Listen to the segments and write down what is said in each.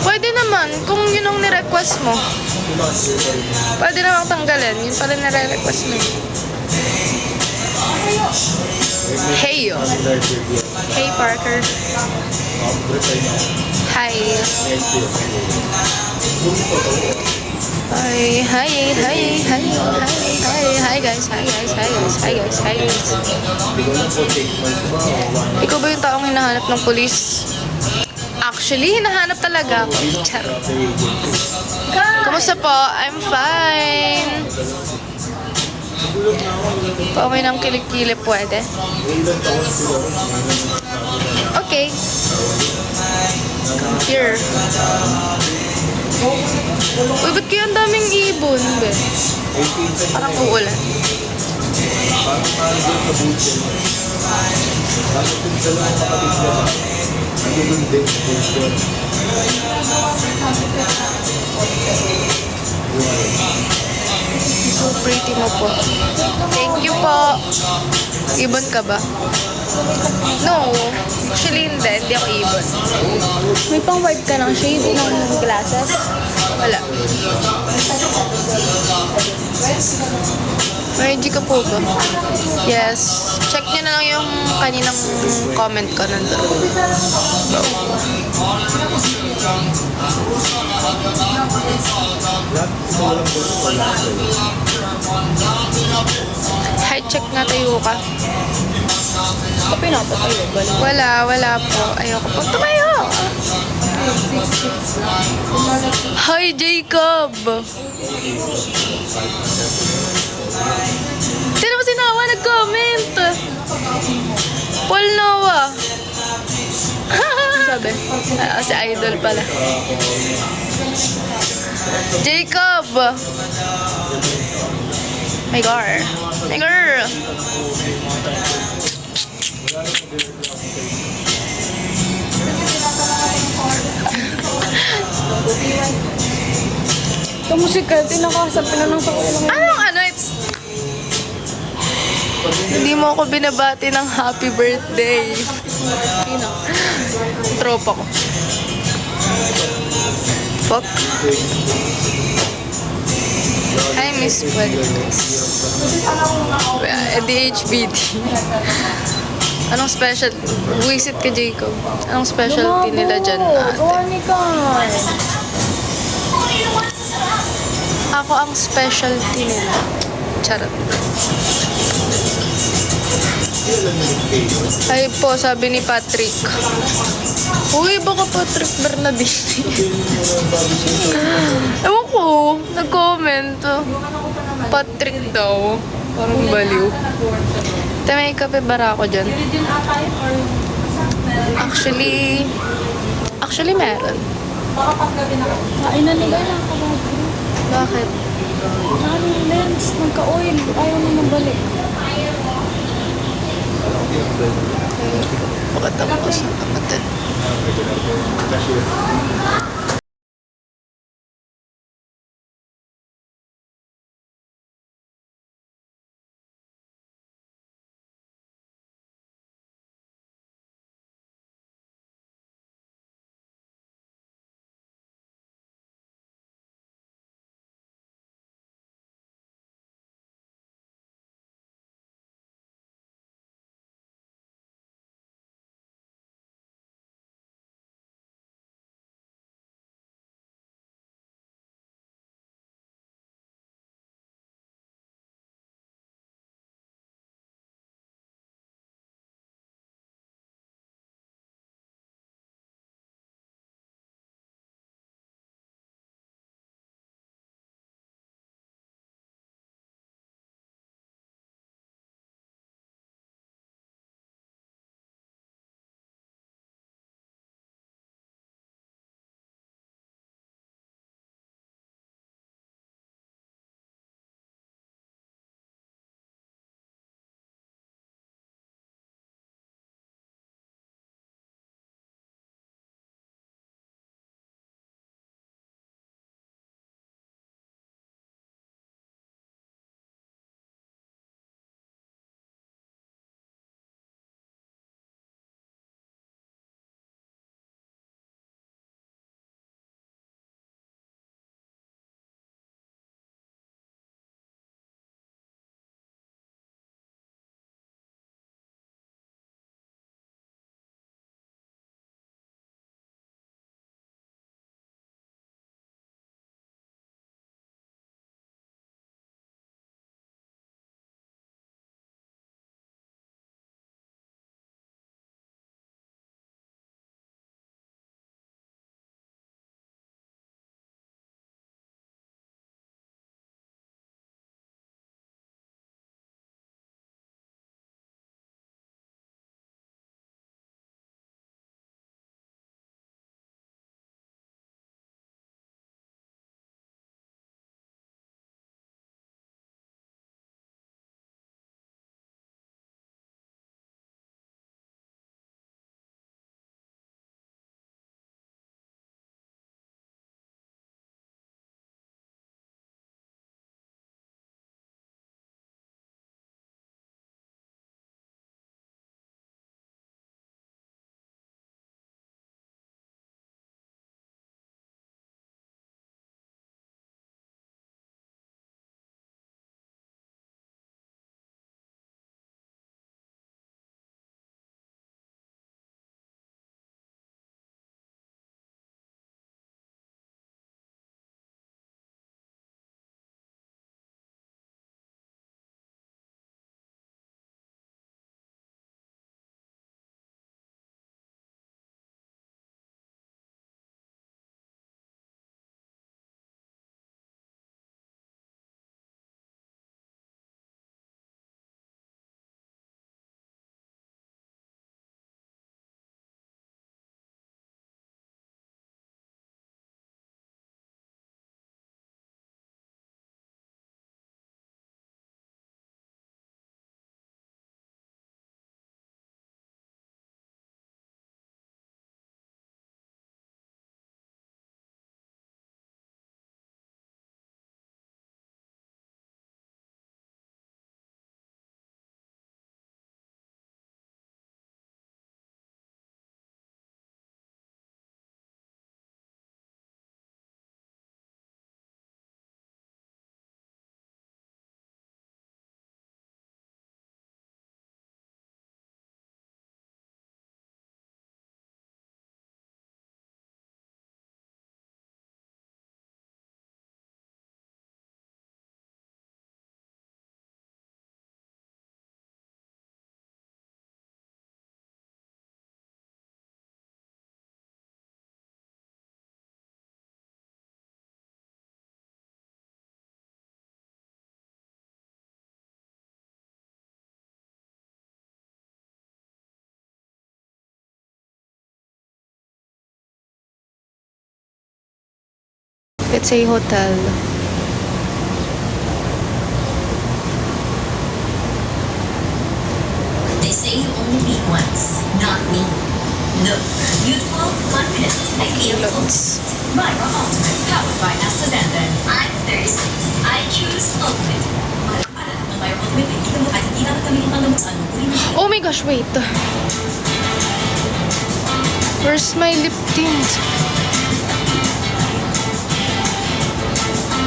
Pwede naman, kung yun ang nirequest mo. Pwede namang tanggalin. Yun pala nire-request mo. Hey! Hey, Parker. Hi. Hi guys. Ikaw ba yung taong hinahanap ng pulis? Actually, hinahanap talaga ako. Charot. Kamusta po? I'm fine. Pauwi ng kilikili pwede? Okay. Come here. Uy, ba't kaya ang daming ibon, be? Parang uulan. So pretty mo po. Thank you po. Ibon ka ba? No. Actually, hindi ako ibon. May pang white ka ng shade ng glasses? Wala. Ready ka po ba? Yes. Check nyo na lang yung kaninang comment ko nandun. Hi, check na tayo ka. Pinapatayo. Wala po. Ayoko po. Tumayo! Hi, Jacob! Tignan mo si Noah nag-comment! Paul Noah! Sabi? Si Idol pala. Jacob! My girl! My girl! Ito musika, tinakasap na ng sakulang. It's... Hindi mo ako binabati ng happy birthday. Sino? Tropa ko. Fuck. Hi, Miss Puentes. DHBD. Anong special? Visit ka, Jacob. Anong specialty nila dyan? Gawa ni Kai. Ako ang specialty nila. Charot. Ay po, sabi ni Patrick. Uy, baka Patrick Bernadette. Ewan ko, nag-comment. Patrick daw. Parang baliw. Ito, may kape bara ako dyan. Actually meron. Kain na nila na ako. Bakit? Maraming lens, nagka-oil. Ayaw na mabalik. Bakit ako sa kapatid? It's a hotel. They say you only meet once, not me. Look, youthful, confident, and beautiful. Myra Ultimate, powered by Astaxanthin. I'm 36. I choose Ultimate. Para ng Myra Ultimate, hindi ka mo kahit hindi naman kami yung tanong sa anong uri mo. Oh my gosh, wait. Where's my lip tint?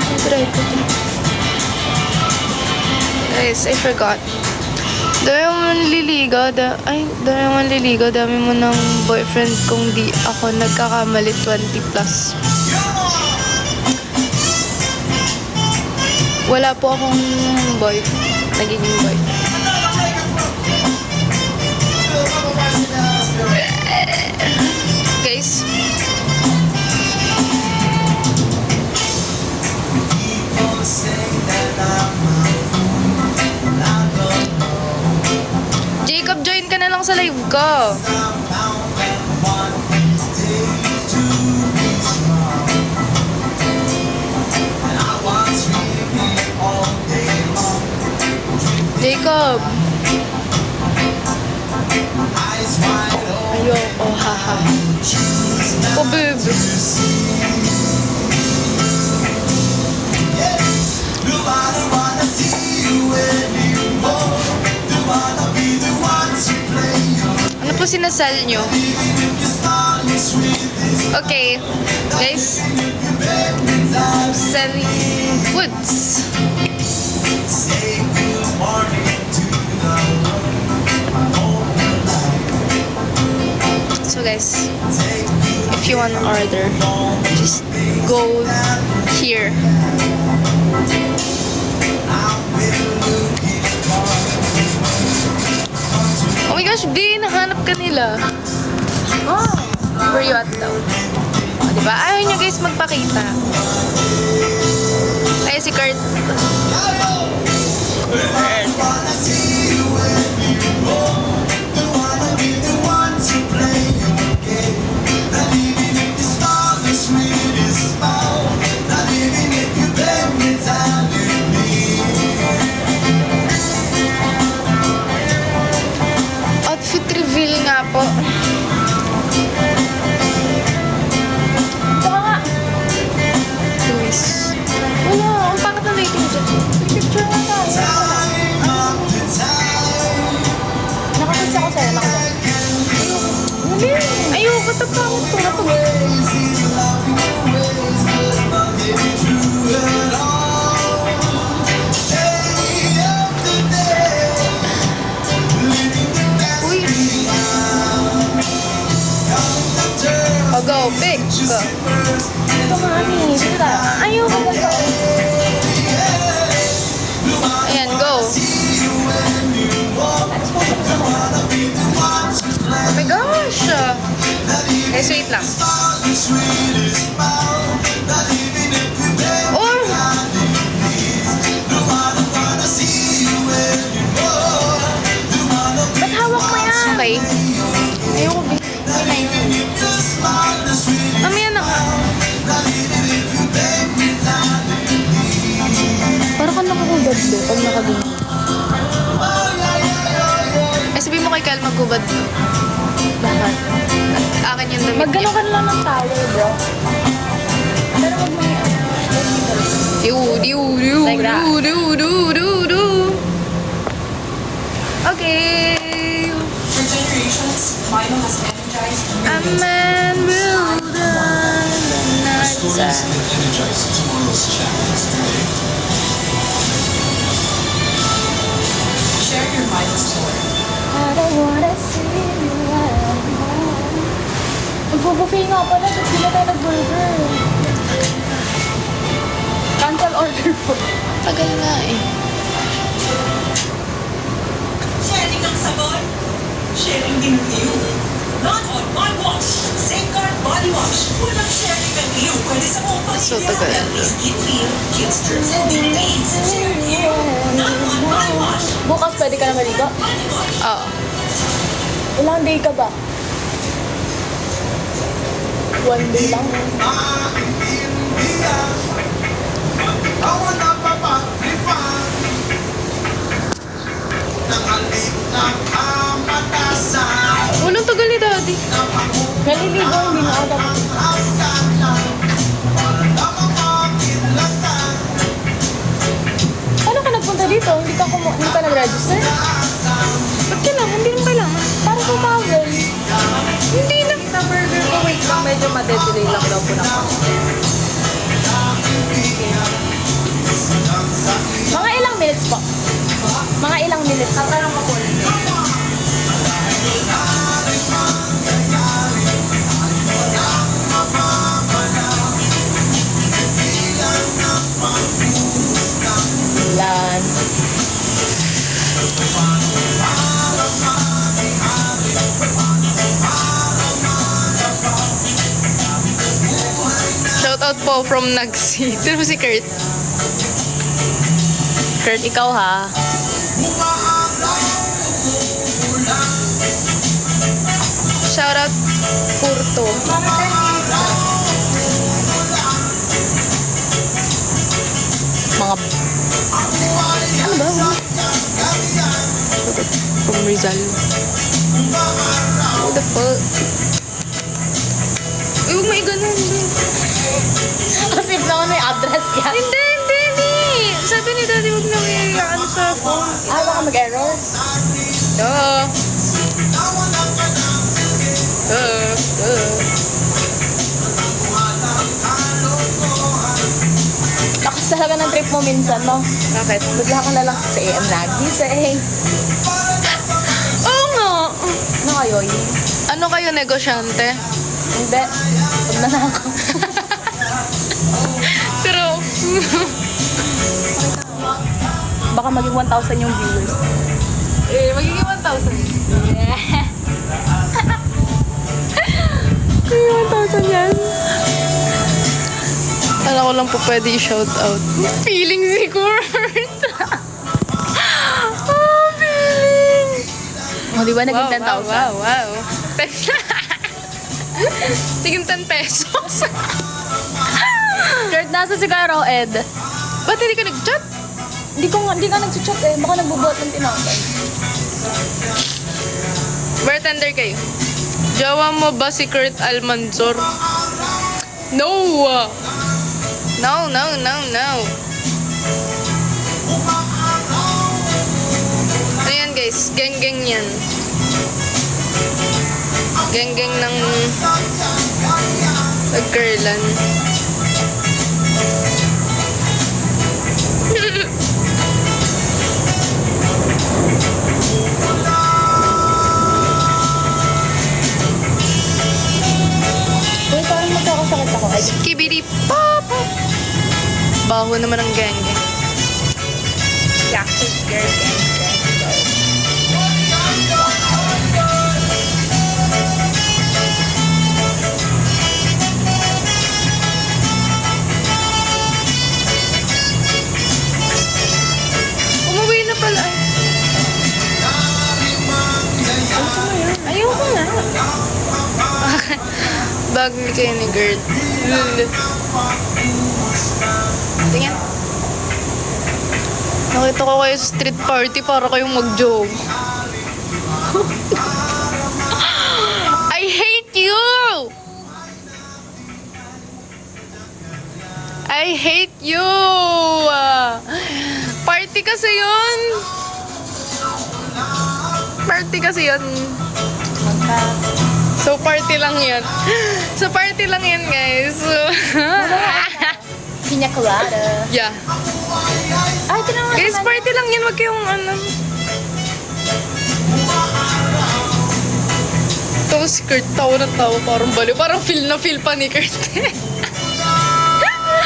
Where did I put it? Guys, I forgot. Dami mo manliligaw. Dami mo manliligaw. Dami mo ng boyfriend kung di ako nagkakamali 20 plus. Wala po akong nagiging boyfriend. Guys, Jacob, join ka na lang sa live ko. Jacob. Ayoko, haha. Oh, babe. Ano po sinasal nyo? Okay, guys. I'm selling foods. So guys, if you want to order, just go here. Oh my gosh, di, nahanap ka nila. Oh, where you at daw? Oh, diba? Ayaw nyo guys magpakita. Ay, si Kurt. Outfit reveal nga po. Ito ka nga. Luis. Wala, ang pangat na waiting dyan. Picture nga tayo. Nakakita ko sa'yo. Ayoko, tapangit ko na to. Uy. Oh, go, pick. Go. Ito nga, Ani. Sige na. Ayoko na to. Ayan, go. Oh my gosh. Guys, wait lang. Or, Ba't hawak mo yan? okay. Ayoko, babe. Mamaya na nga. Parang ka nakakugad do pag nakagano. Ay, sabihin mo kay Kyle magkubad. Bakit? At akin yung damit Maggano niya. ka na lang ng towel, bro. Pero wag mo yung... Like that. Okay. For generations, Milo has energized A man will die the night Stories time. that energize tomorrow's chapters today. Share your Milo story. I don't wanna see you anymore. Magbubuffet nga pala, ba't di na tayo nag-burger? Cancel order po. Tagal nga eh. Sharing ng sabon, sharing din ng iyo. Not on one wash. Safeguard Body Wash. Walang sharing ng iyo. Pwede sa buong pamilya. So tagal. At least skin feel, kids, germs, and vitamins. Shared iyo. Not on Body Wash. Bukas pwede ka na maligo? Body Wash. Oo. Ilang day ka ba? 1 day lang. Walang tagal ni Daddy. Naliligo, hindi na ako dapat. Paano ka nagpunta dito? Hindi ka nag-register? Ba't kailangan? Hindi naman kailangan. Para sa towel. Hindi na. Sa burger ko, wait lang, medyo madedelay lang daw po na po. Mga ilang minutes po? Mga ilang minutes? Sa parang ako. Lan. Shoutout po from Nagsi. Tignan mo si Kurt. Kurt, ikaw ha. Shoutout Kurto. Mga... Ano ba? From Rizal. What the fuck? Uy, huwag may ganun. Kasi naman may address yan. Hindi. Sabi ni Daddy, huwag na may ano sa phone. Baka mag-error. Duh. Lakas talaga ng trip mo minsan, no? Bakit? Bigla ka na lang sa AM nagising. Oo nga. Ano kayo? Ano kayo, negosyante? Hindi. Huwag na ako. Pero, Baka maging 1,000 yung viewers. magiging 1,000. Yeah. Magiging 1,000 yan. Alam ko lang po pwede i-shout out. Feeling si Kurt. Feeling. O, di ba naging 10,000? Wow. Tiging 10 pesos. Kurt, nasa si Kuya Roed. Ba't hindi ka nag-chat? Hindi ka nag-chat eh. Baka nagbubuhat ng tinapay. Bartender kayo. Jowa mo ba si Kurt Almanzor? No! No. Ayan guys, geng-geng yan. Geng-geng ng nag-girlan. Uy, parang magkakasakit ako. Ay, Kibidi pop! Baho naman ang geng-geng. yakit girl, Umuwi na pala. Ayoko na. Bagay kayo ni Gert. Tingnan. Nakita ko kayo sa street party para kayong mag-joke. I hate you! I hate you! Party kasi yun! Party kasi yun. So, party lang yan. So, party lang yan, guys. So, Piña colada. yeah. Ay, tinanong Guys, party lang yan. Wag kayong ano. Ito si Kurt, tawa na tawa. Parang baliw. Parang feel na feel pa ni Kurt.